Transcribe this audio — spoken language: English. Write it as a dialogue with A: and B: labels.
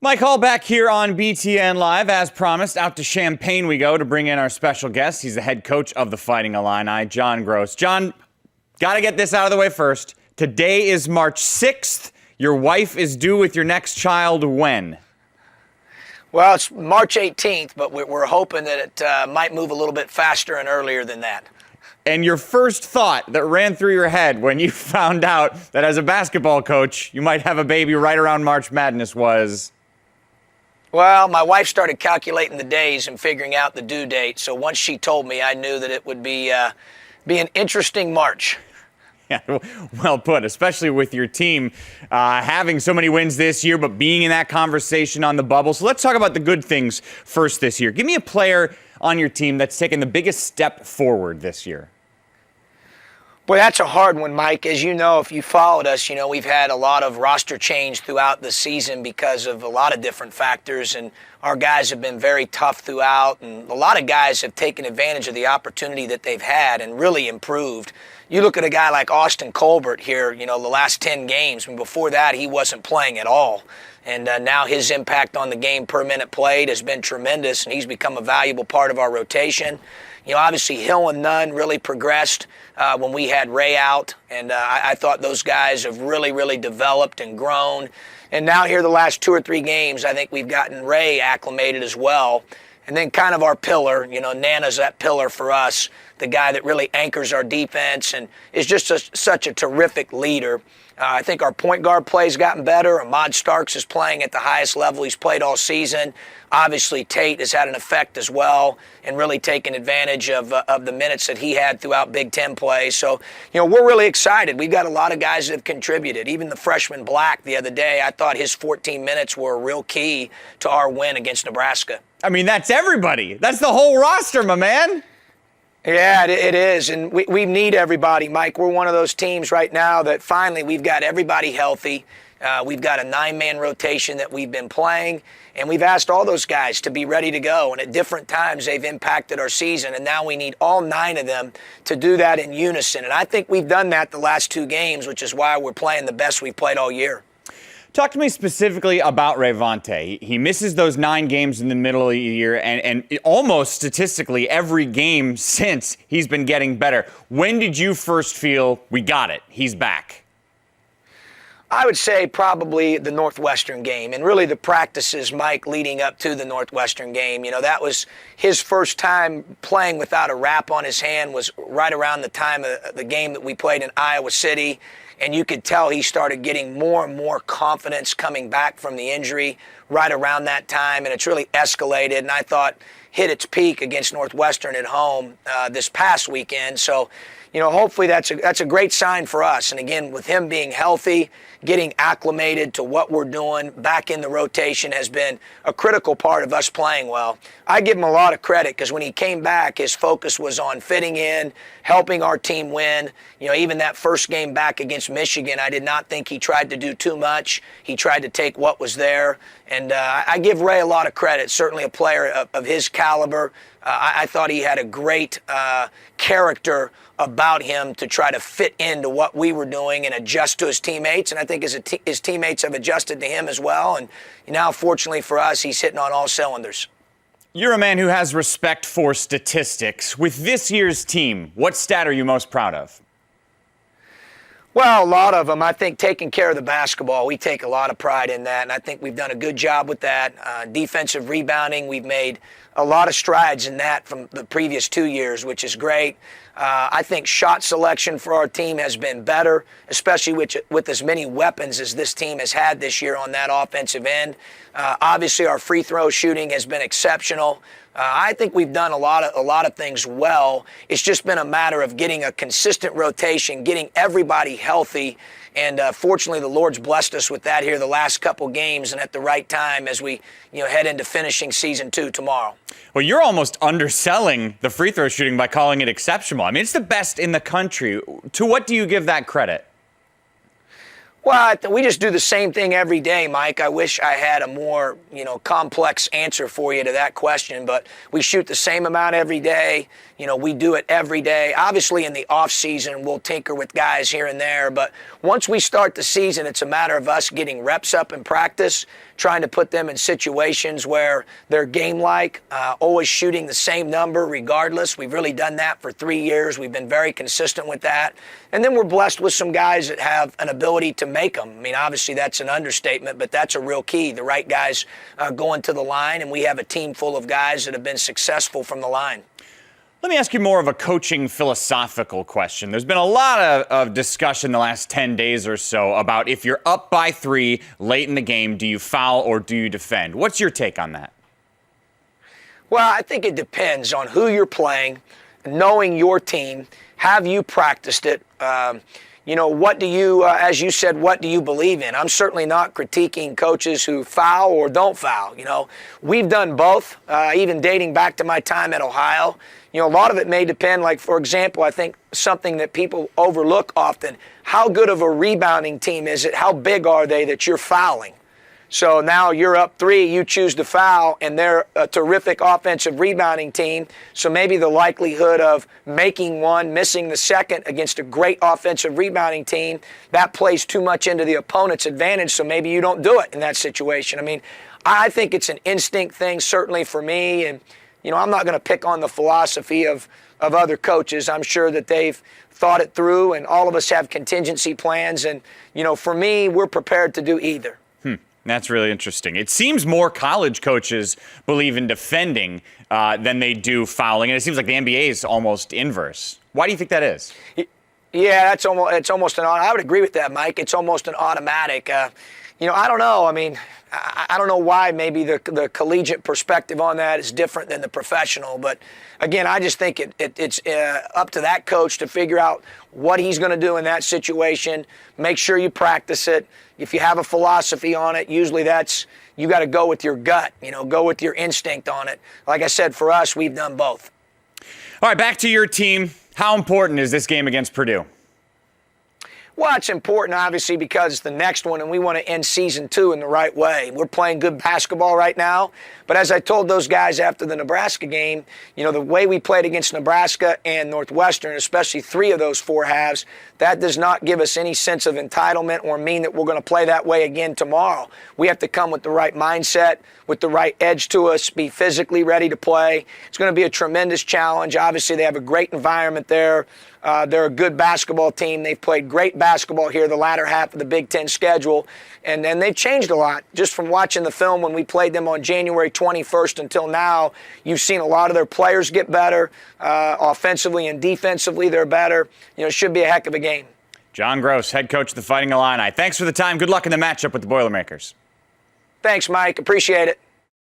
A: Mike Hall back here on BTN Live. As promised, out to Champaign we go to bring in our special guest. He's the head coach of the Fighting Illini, John Groce. John, got to get this out of the way first. Today is March 6th. Your wife is due with your next child when?
B: Well, it's March 18th, but we're hoping that it might move a little bit faster and earlier than that.
A: And your first thought that ran through your head when you found out that as a basketball coach you might have a baby right around March Madness was?
B: Well, my wife started calculating the days and figuring out the due date. So once she told me, I knew that it would be an interesting March.
A: Yeah, well put, especially with your team having so many wins this year, but being in that conversation on the bubble. So let's talk about the good things first this year. Give me a player on your team that's taken the biggest step forward this year.
B: Boy, that's a hard one, Mike. As you know, if you followed us, we've had a lot of roster change throughout the season because of a lot of different factors, and our guys have been very tough throughout, and a lot of guys have taken advantage of the opportunity that they've had and really improved. You look at a guy like Austin Colbert here, the last 10 games. I mean, before that, he wasn't playing at all. And now his impact on the game per minute played has been tremendous, and he's become a valuable part of our rotation. Obviously Hill and Nunn really progressed when we had Ray out, and I thought those guys have really, really developed and grown. And now here the last 2 or 3 games, I think we've gotten Ray acclimated as well. And then kind of our pillar, Nana's that pillar for us, the guy that really anchors our defense and is just such a terrific leader. I think our point guard play's gotten better. Ahmad Starks is playing at the highest level he's played all season. Obviously, Tate has had an effect as well and really taken advantage of the minutes that he had throughout Big Ten play. So, we're really excited. We've got a lot of guys that have contributed. Even the freshman Black the other day, I thought his 14 minutes were a real key to our win against Nebraska.
A: I mean, that's everybody. That's the whole roster, my man.
B: Yeah, it is, and we need everybody, Mike. We're one of those teams right now that finally we've got everybody healthy. We've got a 9-man rotation that we've been playing, and we've asked all those guys to be ready to go, and at different times they've impacted our season, and now we need all 9 of them to do that in unison, and I think we've done that the last 2 games, which is why we're playing the best we've played all year.
A: Talk to me specifically about Rayvonte. He misses those 9 games in the middle of the year, and almost statistically every game since he's been getting better. When did you first feel we got it? He's back.
B: I would say probably the Northwestern game and really the practices, Mike, leading up to the Northwestern game. That was his first time playing without a wrap on his hand, was right around the time of the game that we played in Iowa City. And you could tell he started getting more and more confidence coming back from the injury right around that time. And it's really escalated. And I thought hit its peak against Northwestern at home this past weekend. So, hopefully that's a great sign for us. And again, with him being healthy, getting acclimated to what we're doing back in the rotation has been a critical part of us playing well. I give him a lot of credit because when he came back, his focus was on fitting in, helping our team win. Even that first game back against Michigan, I did not think he tried to do too much. He tried to take what was there. And I give Ray a lot of credit, certainly a player of his caliber. I thought he had a great character about him to try to fit into what we were doing and adjust to his teammates. And I think his teammates have adjusted to him as well. And now, fortunately for us, he's hitting on all cylinders.
A: You're a man who has respect for statistics. With this year's team, what stat are you most proud of?
B: Well, a lot of them. I think taking care of the basketball, we take a lot of pride in that, and I think we've done a good job with that. Defensive rebounding, we've made a lot of strides in that from the previous 2 years, which is great. I think shot selection for our team has been better, especially with as many weapons as this team has had this year on that offensive end. Obviously, our free throw shooting has been exceptional. I think we've done a lot of things well. It's just been a matter of getting a consistent rotation, getting everybody healthy, and fortunately the Lord's blessed us with that here the last couple games and at the right time as we head into finishing season 2 tomorrow.
A: Well, you're almost underselling the free throw shooting by calling it exceptional. I mean, it's the best in the country. To what do you give that credit?
B: Well, we just do the same thing every day, Mike. I wish I had a more, complex answer for you to that question, but we shoot the same amount every day. We do it every day. Obviously, in the off season, we'll tinker with guys here and there, but once we start the season, it's a matter of us getting reps up in practice, trying to put them in situations where they're game-like, always shooting the same number regardless. We've really done that for 3 years. We've been very consistent with that. And then we're blessed with some guys that have an ability to make them. I mean, obviously that's an understatement, but that's a real key. The right guys going to the line, and we have a team full of guys that have been successful from the line.
A: Let me ask you more of a coaching philosophical question. There's been a lot of discussion the last 10 days or so about if you're up by 3 late in the game, do you foul or do you defend? What's your take on that?
B: Well, I think it depends on who you're playing, knowing your team. Have you practiced it? What do you, as you said, what do you believe in? I'm certainly not critiquing coaches who foul or don't foul. We've done both, even dating back to my time at Ohio. A lot of it may depend, like, for example, I think something that people overlook often, how good of a rebounding team is it? How big are they that you're fouling? So now you're up 3, you choose to foul, and they're a terrific offensive rebounding team. So maybe the likelihood of making one, missing the second against a great offensive rebounding team, that plays too much into the opponent's advantage, so maybe you don't do it in that situation. I mean, I think it's an instinct thing, certainly for me, and I'm not going to pick on the philosophy of other coaches. I'm sure that they've thought it through, and all of us have contingency plans. And, for me, we're prepared to do either.
A: That's really interesting. It seems more college coaches believe in defending than they do fouling, and it seems like the NBA is almost inverse. Why do you think that is?
B: Yeah, it's almost I would agree with that, Mike. It's almost an automatic. I don't know. I mean, I don't know why maybe the collegiate perspective on that is different than the professional. But, again, I just think it's up to that coach to figure out what he's going to do in that situation. Make sure you practice it. If you have a philosophy on it, usually that's you got to go with your gut, go with your instinct on it. Like I said, for us, we've done both.
A: All right, back to your team. How important is this game against Purdue?
B: Well, it's important, obviously, because it's the next one, and we want to end season 2 in the right way. We're playing good basketball right now, but as I told those guys after the Nebraska game, the way we played against Nebraska and Northwestern, especially 3 of those 4 halves, that does not give us any sense of entitlement or mean that we're going to play that way again tomorrow. We have to come with the right mindset, with the right edge to us, be physically ready to play. It's going to be a tremendous challenge. Obviously, they have a great environment there. They're a good basketball team. They've played great basketball here the latter half of the Big Ten schedule, and they've changed a lot. Just from watching the film when we played them on January 21st until now, you've seen a lot of their players get better. Offensively and defensively, they're better. It should be a heck of a game.
A: John Groce, head coach of the Fighting Illini. Thanks for the time. Good luck in the matchup with the Boilermakers.
B: Thanks, Mike. Appreciate it.